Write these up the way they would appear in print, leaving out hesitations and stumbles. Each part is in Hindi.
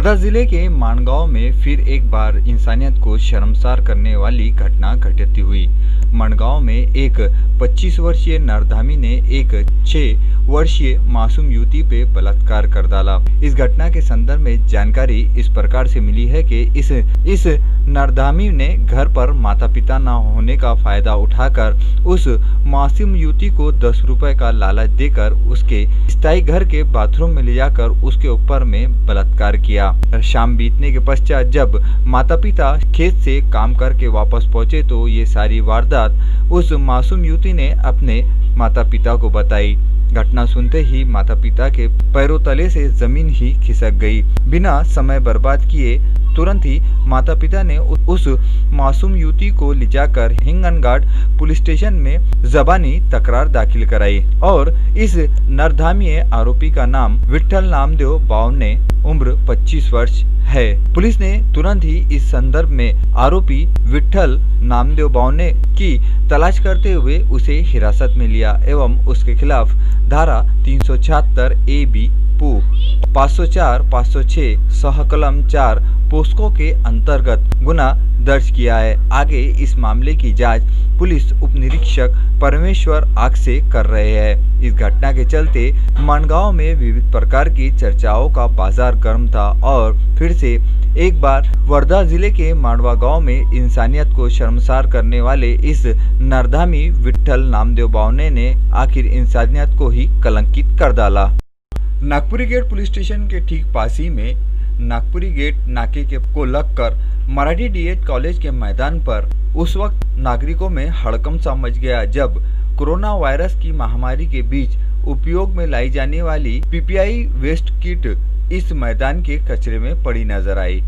वर्धा जिले के माणगांव में फिर एक बार इंसानियत को शर्मसार करने वाली घटना घटित हुई। माणगांव में एक 25 वर्षीय नरधामी ने एक 6 वर्षीय मासूम युवती पे बलात्कार कर डाला। इस घटना के संदर्भ में जानकारी इस प्रकार से मिली है कि इस नरधामी ने घर पर माता पिता न होने का फायदा उठाकर उस मासूम युवती को 10 रुपए का लालच देकर उसके स्थायी घर के बाथरूम में ले जाकर उसके ऊपर में बलात्कार किया। शाम बीतने के पश्चात जब माता पिता खेत से काम करके वापस पहुंचे तो ये सारी वारदात उस मासूम युवती ने अपने माता पिता को बताई। घटना सुनते ही माता पिता के पैरों तले से जमीन ही खिसक गई। बिना समय बर्बाद किए तुरंत ही माता पिता ने उस मासूम युवती को लिजाकर हिंगनघाट पुलिस स्टेशन में जबानी तकरार दाखिल कराई और इस नरधामी आरोपी का नाम विठल नामदेव बावने उम्र 25 वर्ष है। पुलिस ने तुरंत ही इस संदर्भ में आरोपी विठल नामदेव बावने की तलाश करते हुए उसे हिरासत में लिया एवं उसके खिलाफ धारा 376 AB पू 504, 506 सहकलम 4 पोस्को के अंतर्गत गुना दर्ज किया है। आगे इस मामले की जांच पुलिस उप निरीक्षक परमेश्वर आग से कर रहे हैं। इस घटना के चलते माणगांव में विविध प्रकार की चर्चाओं का बाजार गर्म था और फिर से एक बार वर्धा जिले के मांडवा गांव में इंसानियत को शर्मसार करने वाले इस नरधामी विठल नामदेव बावने ने आखिर इंसानियत को ही कलंकित कर डाला। नागपुरी गेट पुलिस स्टेशन के ठीक पास ही में नागपुरी गेट नाके के को लगकर मराठी डीएड कॉलेज के मैदान पर उस वक्त नागरिकों में हड़कंप सा मच गया जब कोरोना वायरस की महामारी के बीच उपयोग में लाई जाने वाली पीपीआई वेस्ट किट इस मैदान के कचरे में पड़ी नजर आई।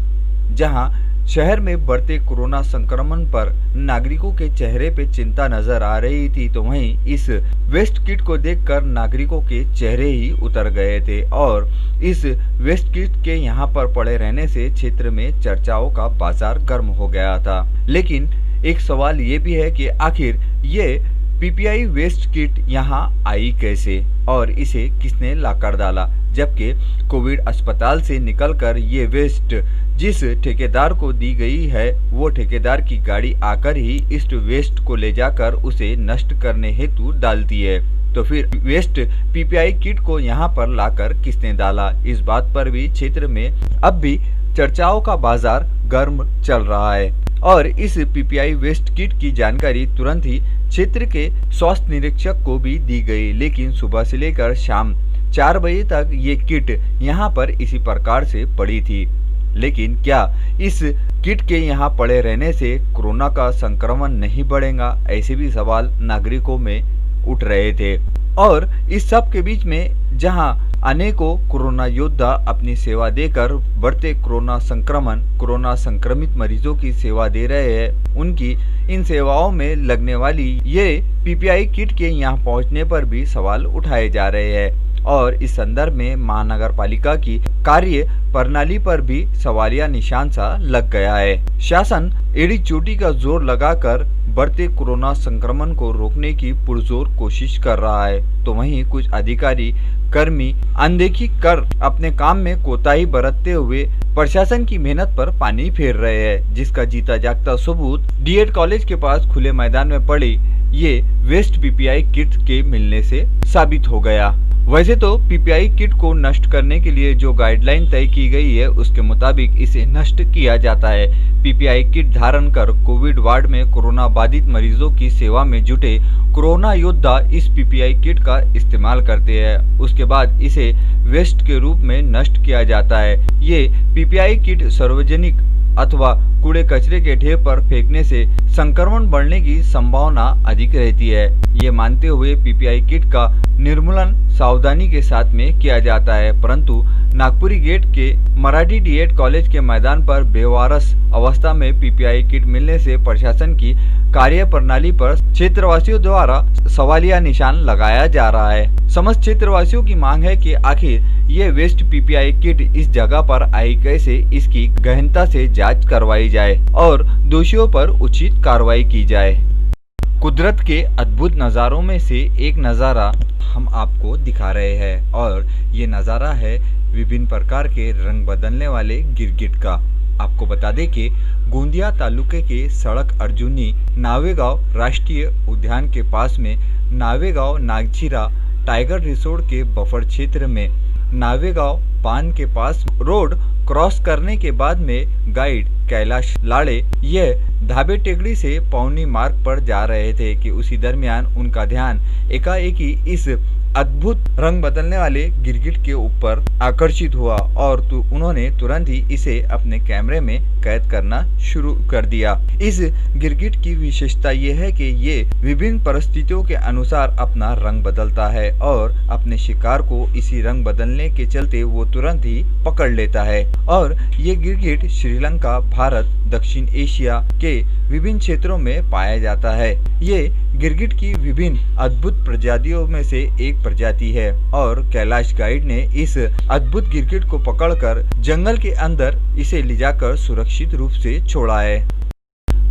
जहां शहर में बढ़ते कोरोना संक्रमण पर नागरिकों के चेहरे पे चिंता नजर आ रही थी तो वहीं इस वेस्ट किट को देखकर नागरिकों के चेहरे ही उतर गए थे और इस वेस्ट किट के यहां पर पड़े रहने से क्षेत्र में चर्चाओं का बाजार गर्म हो गया था। लेकिन एक सवाल ये भी है कि आखिर ये पीपीआई वेस्ट किट यहाँ आई कैसे और इसे किसने लाकर डाला, जबकि कोविड अस्पताल से निकलकर ये वेस्ट जिस ठेकेदार को दी गई है वो ठेकेदार की गाड़ी आकर ही इस वेस्ट को ले जाकर उसे नष्ट करने हेतु डालती है। तो फिर वेस्ट पीपीआई किट को यहाँ पर लाकर किसने डाला, इस बात पर भी क्षेत्र में अब भी चर्चाओं का बाजार गर्म चल रहा है और इस पीपीआई वेस्ट किट की जानकारी तुरंत ही क्षेत्र के स्वास्थ्य निरीक्षक को भी दी गई। लेकिन सुबह से लेकर शाम 4 बजे तक ये किट यहाँ पर इसी प्रकार से पड़ी थी। लेकिन क्या इस किट के यहाँ पड़े रहने से कोरोना का संक्रमण नहीं बढ़ेगा, ऐसे भी सवाल नागरिकों में उठ रहे थे। और इस सब के बीच में जहां अनेकों कोरोना योद्धा अपनी सेवा देकर बढ़ते कोरोना संक्रमित मरीजों की सेवा दे रहे हैं, उनकी इन सेवाओं में लगने वाली ये पीपीआई किट के यहाँ पहुँचने पर भी सवाल उठाए जा रहे हैं और इस संदर्भ में महानगर पालिका की कार्य प्रणाली पर भी सवालिया निशान सा लग गया है। शासन एड़ी चोटी का जोर लगाकर बढ़ते कोरोना संक्रमण को रोकने की पुरजोर कोशिश कर रहा है तो वहीं कुछ अधिकारी कर्मी अनदेखी कर अपने काम में कोताही बरतते हुए प्रशासन की मेहनत पर पानी फेर रहे हैं, जिसका जीता जागता सबूत डीएड कॉलेज के पास खुले मैदान में पड़ी ये वेस्ट पीपीआई किट के मिलने से साबित हो गया। वैसे तो पीपीआई किट को नष्ट करने के लिए जो गाइडलाइन तय की गई है उसके मुताबिक इसे नष्ट किया जाता है। पीपीआई किट धारण कर कोविड वार्ड में कोरोना बाधित मरीजों की सेवा में जुटे कोरोना योद्धा इस पीपीआई किट का इस्तेमाल करते हैं। उसके बाद इसे वेस्ट के रूप में नष्ट किया जाता है। ये पीपीआई किट सार्वजनिक अथवा कूड़े कचरे के ढेर पर फेंकने से संक्रमण बढ़ने की संभावना अधिक रहती है। ये मानते हुए पीपीआई किट का निर्मूलन सावधानी के साथ में किया जाता है, परंतु नागपुरी गेट के मराठी डीएड कॉलेज के मैदान पर बेवारस अवस्था में पीपीआई किट मिलने से प्रशासन की कार्य प्रणाली पर क्षेत्रवासियों द्वारा सवालिया निशान लगाया जा रहा है। समस्त क्षेत्रवासियों की मांग है कि आखिर ये वेस्ट पीपीआई किट इस जगह पर आई कैसे, इसकी गहनता से जांच करवाई जाए और दोषियों पर उचित कार्रवाई की जाए। कुदरत के अद्भुत नज़ारों में से एक नज़ारा हम आपको दिखा रहे हैं और ये नज़ारा है विभिन्न प्रकार के रंग बदलने वाले गिरगिट का। आपको बता दें कि गोंदिया तालुके के सड़क अर्जुनी नावेगांव राष्ट्रीय उद्यान के पास में नावेगांव नागझिरा टाइगर रिसोर्ट के बफर क्षेत्र में नावेगांव बांध के पास रोड क्रॉस करने के बाद में गाइड कैलाश लाड़े यह धाबे टेकड़ी से पौनी मार्ग पर जा रहे थे कि उसी दरमियान उनका ध्यान एकाएक ही इस अद्भुत रंग बदलने वाले गिरगिट के ऊपर आकर्षित हुआ और उन्होंने तुरंत ही इसे अपने कैमरे में कैद करना शुरू कर दिया। इस गिरगिट की विशेषता यह है कि ये विभिन्न परिस्थितियों के अनुसार अपना रंग बदलता है और अपने शिकार को इसी रंग बदलने के चलते वो तुरंत ही पकड़ लेता है। और ये गिरगिट श्रीलंका, भारत, दक्षिण एशिया के विभिन्न क्षेत्रों में पाया जाता है। ये गिरगिट की विभिन्न अद्भुत प्रजातियों में से एक प्रजाति है और कैलाश गाइड ने इस अद्भुत गिरगिट को पकड़कर जंगल के अंदर इसे ले जाकर सुरक्षित रूप से छोड़ा है।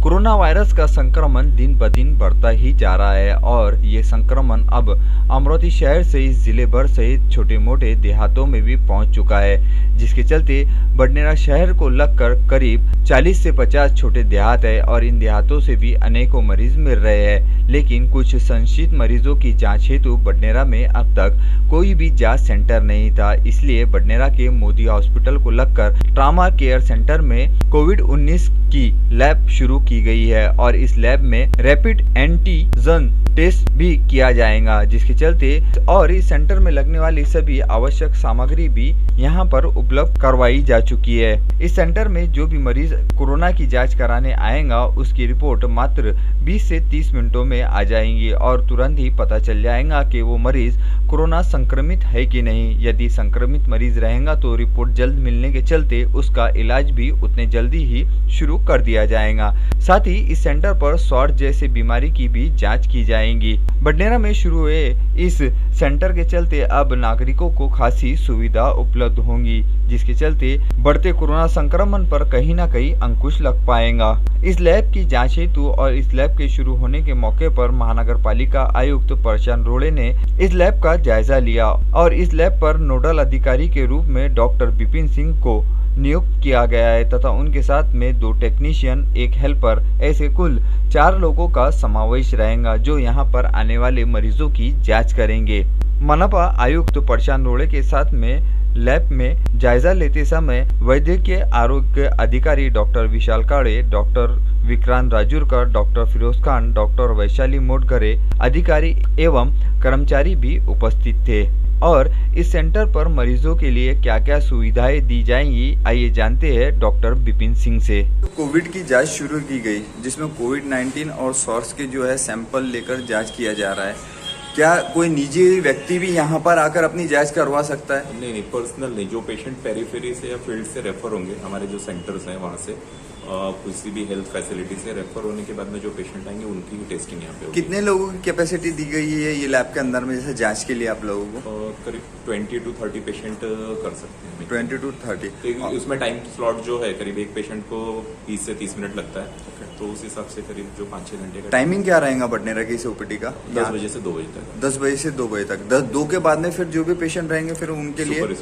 कोरोना वायरस का संक्रमण दिन ब दिन बढ़ता ही जा रहा है और ये संक्रमण अब अमरावती शहर से इस जिले भर सहित छोटे मोटे देहातों में भी पहुंच चुका है, जिसके चलते बडनेरा शहर को लगकर करीब 40 से 50 छोटे देहात है और इन देहातों से भी अनेकों मरीज मिल रहे हैं। लेकिन कुछ संदिग्ध मरीजों की जांच हेतु बडनेरा में अब तक कोई भी जांच सेंटर नहीं था, इसलिए बडनेरा के मोदी हॉस्पिटल को लगकर ट्रामा केयर सेंटर में कोविड-19 की लैब शुरू की गई है और इस लैब में रैपिड एंटीजन टेस्ट भी किया जाएगा, जिसके चलते और इस सेंटर में लगने वाली सभी आवश्यक सामग्री भी यहां पर उपलब्ध करवाई जा चुकी है। इस सेंटर में जो भी मरीज कोरोना की जांच कराने आएगा उसकी रिपोर्ट मात्र 20 से 30 मिनटों में आ जाएंगी और तुरंत ही पता चल जाएगा कि वो मरीज कोरोना संक्रमित है कि नहीं। यदि संक्रमित मरीज रहेगा तो रिपोर्ट जल्द मिलने के चलते उसका इलाज भी उतने जल्दी ही शुरू कर दिया जाएगा। साथ ही इस सेंटर पर स्वाट जैसे बीमारी की भी जांच की जाएगी। बडनेरा में शुरू हुए इस सेंटर के चलते अब नागरिकों को खासी सुविधा उपलब्ध होंगी, जिसके चलते बढ़ते कोरोना संक्रमण पर कहीं ना कहीं अंकुश लग पाएगा। इस लैब की जांच हेतु और इस लैब के शुरू होने के मौके पर महानगर पालिका आयुक्त प्रशांत रोड़े ने इस लैब का जायजा लिया और इस लैब पर नोडल अधिकारी के रूप में डॉक्टर विपिन सिंह को नियुक्त किया गया है तथा उनके साथ में 2 टेक्नीशियन, 1 हेल्पर, ऐसे कुल 4 लोगों का समावेश रहेगा जो यहां पर आने वाले मरीजों की जांच करेंगे। मनपा आयुक्त प्रशांत रोड़े के साथ में लैब में जायजा लेते समय वैद्यकीय आरोग्य अधिकारी doctor Vishal Kade, doctor Vikrant Rajurkar, doctor Firoz Khan, doctor Vaishali Motghare अधिकारी एवं कर्मचारी भी उपस्थित थे। और इस सेंटर पर मरीजों के लिए क्या क्या सुविधाएं दी जाएंगी, आइए जानते हैं डॉक्टर विपिन सिंह से। कोविड की जांच शुरू की गई जिसमें कोविड-19 और सॉर्स के जो है सैंपल लेकर जांच किया जा रहा है। क्या कोई निजी व्यक्ति भी यहाँ पर आकर अपनी जांच करवा सकता है? नहीं, पर्सनल नहीं। जो पेशेंट पेरीफेरी से या फील्ड से रेफर होंगे, हमारे जो सेंटर्स हैं वहाँ से किसी भी हेल्थ फैसिलिटी से रेफर होने के बाद में जो पेशेंट आएंगे उनकी ही टेस्टिंग यहाँ पे होगी। कितने लोगों की कैपेसिटी दी गई है ये लैब के अंदर में जैसे जांच के लिए आप लोगों को? करीब 20 to 30 पेशेंट कर सकते हैं। 20 to 30। उसमें टाइम स्लॉट जो है करीब एक पेशेंट को 20 से 30 मिनट लगता है, तो उस हिसाब से करीब जो 5-6 घंटे का टाइमिंग क्या रहेगा बडनेरा की इस ओपीडी का? 10 बजे से 2 बजे तक। 10 बजे से 2 बजे तक। 2 के बाद में फिर जो भी पेशेंट रहेंगे फिर उनके लिए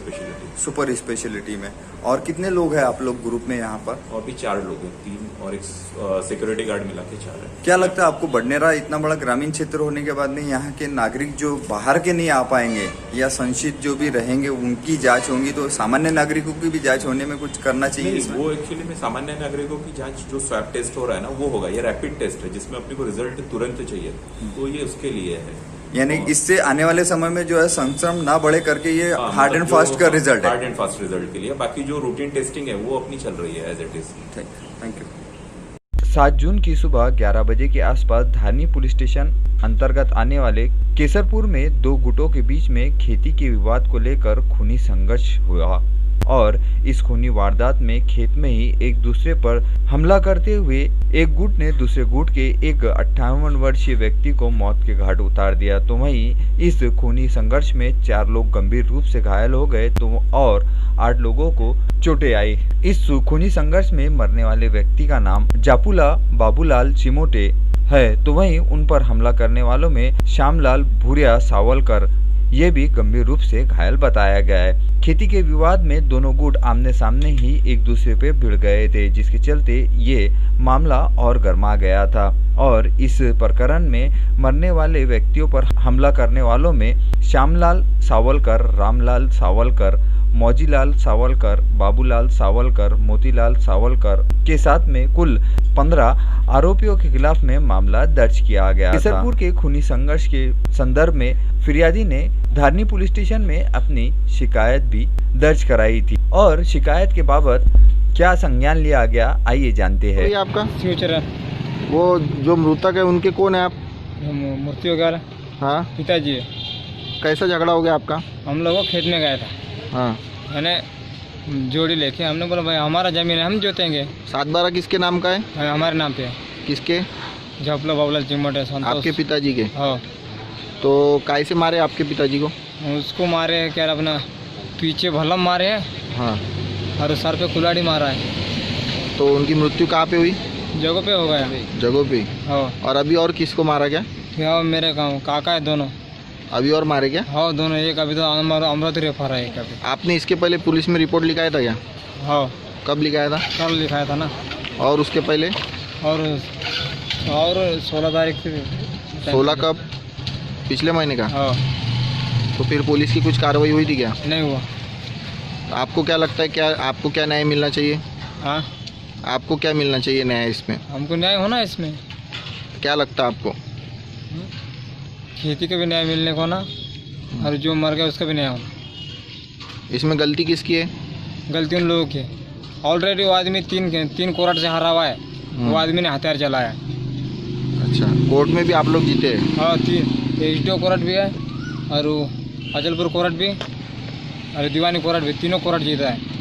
सुपर स्पेशलिटी में। और कितने लोग हैं आप लोग ग्रुप में यहाँ पर? और भी 4 लोग हैं, 3 और एक सिक्योरिटी गार्ड मिला के 4 है। क्या लगता है आपको बडनेरा इतना बड़ा ग्रामीण क्षेत्र होने के बाद में यहाँ के नागरिक जो बाहर के नहीं आ पाएंगे या संशित जो भी रहेंगे उनकी जांच होंगी, तो सामान्य नागरिकों की भी जांच होने में कुछ करना चाहिए? वो एक्चुअली में सामान्य नागरिकों की जांच जो स्वैब टेस्ट हो रहा है ना वो होगा, ये रैपिड टेस्ट है जिसमें अपने को रिजल्ट तुरंत चाहिए, तो ये उसके लिए है। यानी इससे आने वाले समय में जो है संक्रमण ना बढ़े करके ये हार्ड एंड फास्ट का रिजल्ट है। हार्ड एंड फास्ट रिजल्ट के लिए बाकी जो रूटीन टेस्टिंग है वो अपनी चल रही है as it is. Thank you. 7 June की सुबह 11 बजे के आसपास धारनी पुलिस स्टेशन अंतर्गत आने वाले केसरपुर में 2 गुटों के बीच में खेती के विवाद को लेकर खूनी संघर्ष हुआ। और इस खूनी वारदात में खेत में ही एक दूसरे पर हमला करते हुए एक गुट ने दूसरे गुट के एक 58 वर्षीय व्यक्ति को मौत के घाट उतार दिया। तो वहीं इस खूनी संघर्ष में 4 लोग गंभीर रूप से घायल हो गए तो और 8 लोगों को चोटें आई। इस खूनी संघर्ष में मरने वाले व्यक्ति का नाम जापुला बाबूलाल चिमोटे है, तो वहीं उन पर हमला करने वालों में श्यामलाल भूरिया सावलकर ये भी गंभीर रूप से घायल बताया गया है। खेती के विवाद में दोनों गुट आमने सामने ही एक दूसरे पे भिड़ गए थे, जिसके चलते ये मामला और गर्मा गया था और इस प्रकरण में मरने वाले व्यक्तियों पर हमला करने वालों में श्यामलाल सावलकर, रामलाल सावलकर, मौजीलाल सावलकर, बाबूलाल सावलकर, मोतीलाल सावलकर के साथ में कुल 15 आरोपियों के खिलाफ में मामला दर्ज किया गया था। केसरपुर के खूनी संघर्ष के संदर्भ में फिरियादी ने धारनी पुलिस स्टेशन में अपनी शिकायत भी दर्ज कराई थी और शिकायत के बाबत क्या संज्ञान लिया गया आइए जानते हैं। ये आपका फ्यूचर है वो जो मृतक है उनके कौन है आप? मूर्ति वगैरह हाँ, पिताजी है। कैसा झगड़ा हो गया आपका? हम लोग खेत में गए था, हाँ, मैंने जोड़ी लेके हमने बोला भाई हमारा ज़मीन है हम जोतेंगे। 7/12 किसके नाम का है? हमारे नाम पे है। किसके? झपला बाबूलाल चिमोटे संतोष। आपके पिताजी के? हाँ। तो कैसे मारे आपके पिताजी को? उसको मारे है क्या अपना पीछे भलम मारे है, हाँ, और सर पे कुल्हाड़ी मारा है। तो उनकी मृत्यु कहाँ पे हुई? जगह पे हो गया। जगह पे? हाँ। और अभी और किसको मारा गया? क्या मेरे काका है दोनों। अभी और मारे क्या? हाँ दोनों, एक अभी तो अमृत रेफर है एक अभी। आपने इसके पहले पुलिस में रिपोर्ट लिखाया था क्या? हाँ। कब लिखाया था? कल लिखाया था ना। और उसके पहले? और 16 तारीख से। 16 कब? पिछले महीने का? हाँ। तो फिर पुलिस की कुछ कार्रवाई हुई थी क्या? नहीं हुआ। आपको क्या लगता है, क्या आपको क्या न्याय मिलना चाहिए? हाँ, आपको क्या मिलना चाहिए न्याय इसमें? हमको न्याय होना है इसमें। क्या लगता है आपको? खेती का भी न्याय मिलने को ना, और जो मर गया उसका भी न्याय होना। इसमें गलती किसकी है? गलती उन लोगों की है। ऑलरेडी वो आदमी तीन कोर्ट से हारा हुआ है। वो आदमी ने हथियार चलाया। अच्छा, कोर्ट में भी आप लोग जीते हैं? हाँ, 3 एसडीओ कोर्ट भी है और वो अचलपुर कोर्ट भी और दीवानी कोर्ट भी, तीनों कोर्ट जीता है।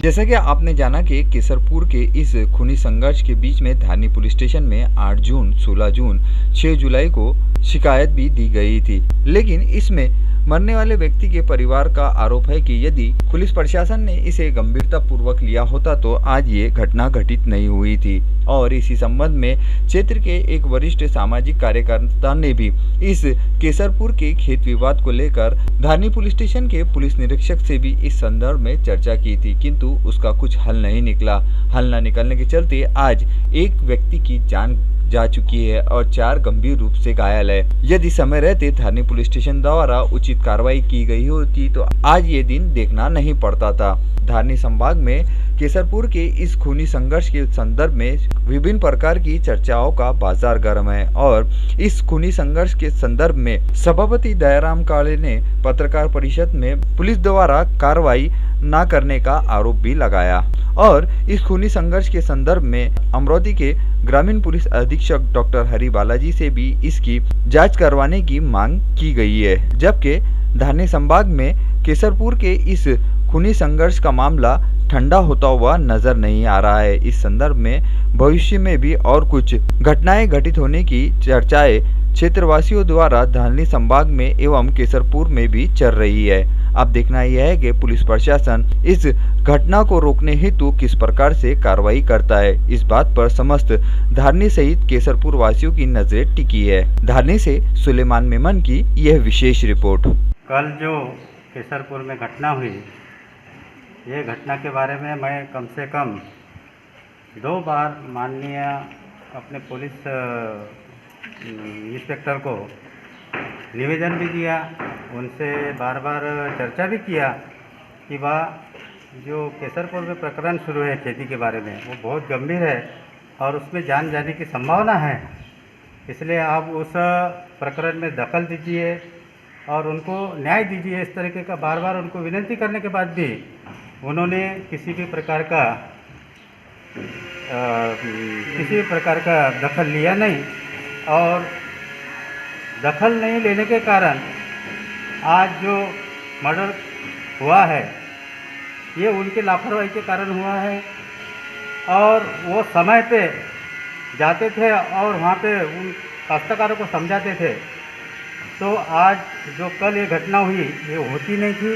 जैसा कि आपने जाना कि केसरपुर के इस खूनी संघर्ष के बीच में धारनी पुलिस स्टेशन में 8 जून, 16 जून, 6 जुलाई को शिकायत भी दी गई थी, लेकिन इसमें मरने वाले व्यक्ति के परिवार का आरोप है कि यदि पुलिस प्रशासन ने इसे गंभीरता पूर्वक लिया होता तो आज ये घटना घटित नहीं हुई थी। और इसी संबंध में क्षेत्र के एक वरिष्ठ सामाजिक कार्यकर्ता ने भी इस केसरपुर के खेत विवाद को लेकर धारनी पुलिस स्टेशन के पुलिस निरीक्षक से भी इस संदर्भ में चर्चा की थी, किंतु उसका कुछ हल नहीं निकला। हल न निकलने के चलते आज एक व्यक्ति की जान जा चुकी है और 4 गंभीर रूप से घायल है। यदि समय रहते धारनी पुलिस स्टेशन द्वारा उचित कार्रवाई की गई होती तो आज ये दिन देखना नहीं पड़ता था। धारनी संभाग में केसरपुर के इस खूनी संघर्ष के संदर्भ में विभिन्न प्रकार की चर्चाओं का बाजार गर्म है और इस खूनी संघर्ष के संदर्भ में सभापति दयाराम काले ने पत्रकार परिषद में पुलिस द्वारा कार्रवाई न करने का आरोप भी लगाया और इस खूनी संघर्ष के संदर्भ में अमरोती के ग्रामीण पुलिस अधीक्षक डॉक्टर हरि बालाजी से भी इसकी जांच करवाने की मांग की गई है। जबकि धारनी संभाग में केसरपुर के इस खूनी संघर्ष का मामला ठंडा होता हुआ नजर नहीं आ रहा है। इस संदर्भ में भविष्य में भी और कुछ घटनाएं घटित होने की चर्चाएं क्षेत्रवासियों द्वारा धारनी संभाग में एवं केसरपुर में भी चल रही है। अब देखना यह है कि पुलिस प्रशासन इस घटना को रोकने हेतु किस प्रकार से कार्रवाई करता है। इस बात पर समस्त धारनी सहित केसरपुर वासियों की नजरें टिकी है। धारनी से सुलेमान मेमन की यह विशेष रिपोर्ट। कल जो केसरपुर में घटना हुई, ये घटना के बारे में मैं कम से कम 2 बार माननीय अपने पुलिस इंस्पेक्टर को निवेदन भी दिया, उनसे बार बार चर्चा भी किया कि वह जो केसरपुर में प्रकरण शुरू है खेती के बारे में वो बहुत गंभीर है और उसमें जान जाने की संभावना है, इसलिए आप उस प्रकरण में दखल दीजिए और उनको न्याय दीजिए। इस तरीके का बार बार उनको विनती करने के बाद भी उन्होंने किसी भी प्रकार का दखल लिया नहीं और दखल नहीं लेने के कारण आज जो मर्डर हुआ है ये उनकी लापरवाही के कारण हुआ है। और वो समय पे जाते थे और वहाँ पे उन काश्तकारों को समझाते थे, तो आज जो कल ये घटना हुई ये होती नहीं थी।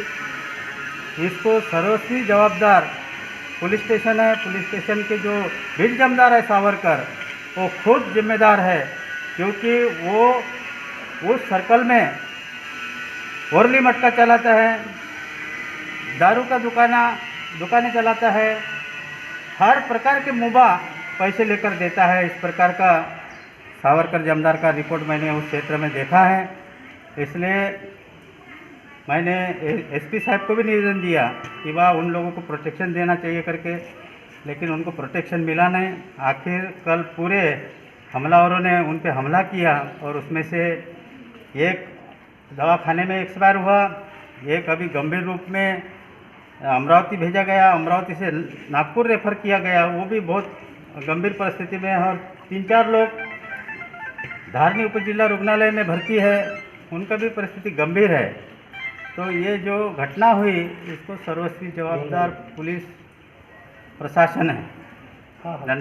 इसको सर्वस्वी जवाबदार पुलिस स्टेशन है। पुलिस स्टेशन के जो बीट जमदार है सावरकर, वो खुद जिम्मेदार है, क्योंकि वो उस सर्कल में ओरली मटका चलाता है, दारू का दुकानें चलाता है, हर प्रकार के मुबा पैसे लेकर देता है। इस प्रकार का सावरकर जमदार का रिपोर्ट मैंने उस क्षेत्र में देखा है। इसलिए मैंने एसपी साहब को भी निवेदन दिया कि वह उन लोगों को प्रोटेक्शन देना चाहिए करके, लेकिन उनको प्रोटेक्शन मिला नहीं। आखिर कल पूरे हमलावरों ने उन पे हमला किया और उसमें से एक दवाखाने में एक्सपायर हुआ, एक अभी गंभीर रूप में अमरावती भेजा गया, अमरावती से नागपुर रेफर किया गया, वो भी बहुत गंभीर परिस्थिति में है। और 3-4 लोग धारनी उप जिला रुग्णालय में भर्ती है, उनका भी परिस्थिति गंभीर है। तो ये जो घटना हुई इसको सर्वस्वी जवाबदार पुलिस प्रशासन है।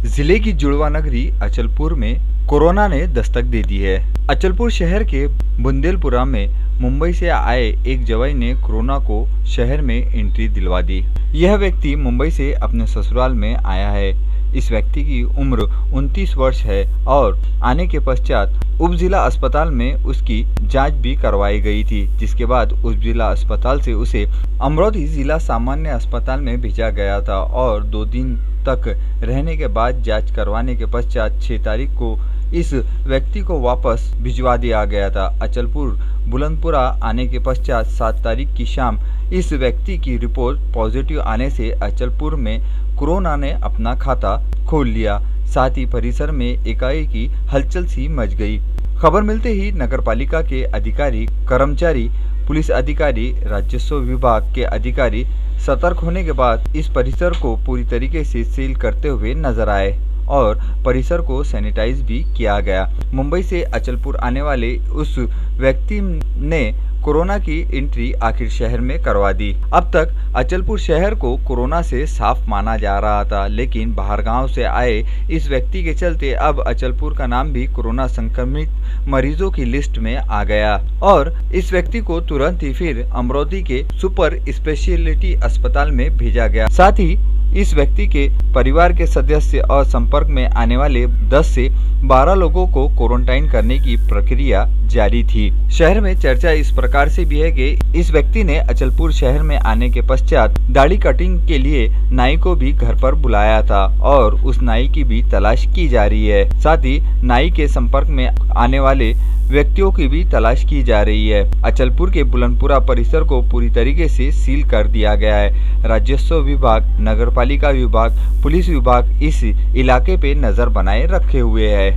जिले की जुड़वा नगरी अचलपुर में कोरोना ने दस्तक दे दी है। अचलपुर शहर के बुंदेलपुरा में मुंबई से आए एक जवाई ने कोरोना को शहर में एंट्री दिलवा दी। यह व्यक्ति मुंबई से अपने ससुराल में आया है। इस व्यक्ति की उम्र 29 वर्ष है और आने के पश्चात उप जिला अस्पताल में उसकी जांच भी करवाई गई थी, जिसके बाद उप जिला अस्पताल से उसे अमरावती जिला सामान्य अस्पताल में भेजा गया था और 2 दिन तक रहने के बाद जांच करवाने के पश्चात 6 तारीख को इस व्यक्ति को वापस भिजवा दिया गया था। अचलपुर बुलंदपुरा आने के पश्चात 7 तारीख की शाम इस व्यक्ति की रिपोर्ट पॉजिटिव आने से अचलपुर में कोरोना ने अपना खाता खोल लिया। साथ ही परिसर में एकाएकी हलचल सी मच गई। खबर मिलते ही नगरपालिका के अधिकारी, कर्मचारी, पुलिस अधिकारी, राजस्व विभाग के अधिकारी सतर्क होने के बाद इस परिसर को पूरी तरीके से सील करते हुए नजर आए और परिसर को सैनिटाइज भी किया गया। मुंबई से अचलपुर आने वाले उस व्यक्ति ने कोरोना की एंट्री आखिर शहर में करवा दी। अब तक अचलपुर शहर को कोरोना से साफ माना जा रहा था, लेकिन बाहर गांव से आए इस व्यक्ति के चलते अब अचलपुर का नाम भी कोरोना संक्रमित मरीजों की लिस्ट में आ गया और इस व्यक्ति को तुरंत ही फिर अमरावती के सुपर स्पेशलिटी अस्पताल में भेजा गया। साथ ही इस व्यक्ति के परिवार के सदस्य और संपर्क में आने वाले 10 से 12 लोगों को क्वारंटाइन करने की प्रक्रिया जारी थी। शहर में चर्चा इस प्रकार से भी है कि इस व्यक्ति ने अचलपुर शहर में आने के पश्चात दाढ़ी कटिंग के लिए नाई को भी घर पर बुलाया था और उस नाई की भी तलाश की जा रही है। साथ ही नाई के संपर्क में आने वाले व्यक्तियों की भी तलाश की जा रही है। अचलपुर के बुलंदपुरा परिसर को पूरी तरीके से सील कर दिया गया है। राजस्व विभाग, नगरपालिका विभाग, पुलिस विभाग इस इलाके पे नजर बनाए रखे हुए है।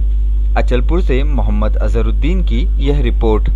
अचलपुर से मोहम्मद अजहरुद्दीन की यह रिपोर्ट।